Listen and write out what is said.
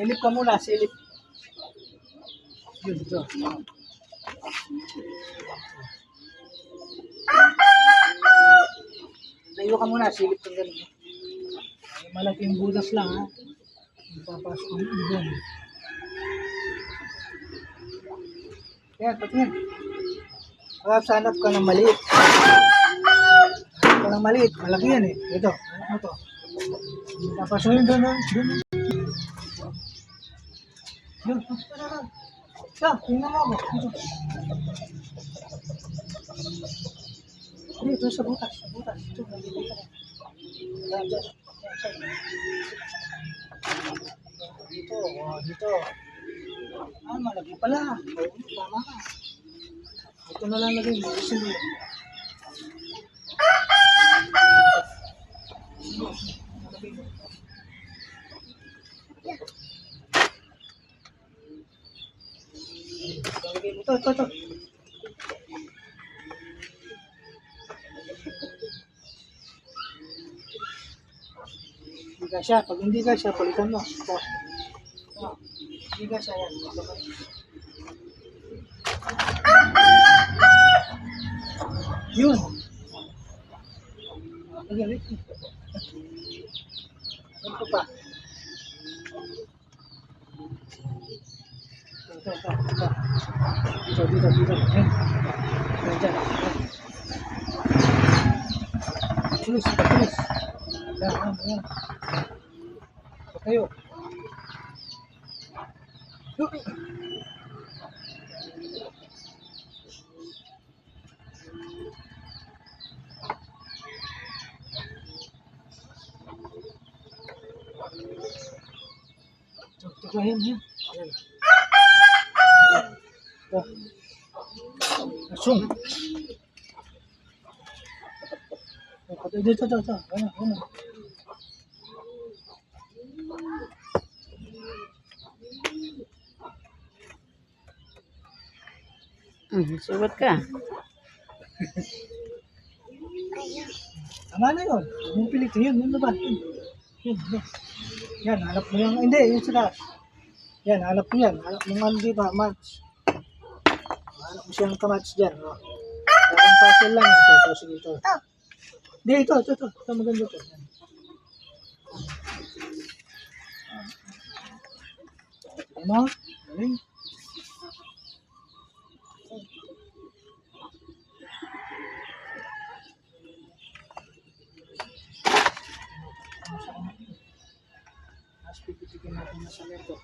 Silip ka muna, silip. Yun, ito. Layo ka muna, silip ka ganun. Malaking butas lang, ha. Papasok ang ibon. Yan, patingin. Hanap ka ng maliit. Hanap ka ng maliit. Malaki yan eh. Ito, hanap mo to. Papasokin doon, doon. Doon, siya, tingnan mo ako. Dito, sa butas, sa butas. Ito, nandito ka na. Yan, dyan. Dito, dito. Ah, malaki pala. Tama ka. Ito na lang lagay mo. Gusto mo. Ito. Hindi ka siya. Pag hindi ka siya, palitan mo. Ito. Hindi ka siya yan. Yun. Magalit. Ito pa. Ito. Dito. Yan. Diyan. Tulis. Yan. Patayo. Yan. Asung. Dito. Ano. Sugat ka. Tama na yun. Yung pilit yun ba? Yun. Yan, hanap mo yung, hindi, yung sa taas. Yan, hanap mo yan. Hanap mo nga, di ba, match. Hanap mo siyang kamatch dyan. Oh. Parang puzzle lang yun. Ito, sige, ito. Hindi, ito. Ito, maganda ito. Yan. Ano? Galing. Mas pipitikin natin na sa lento.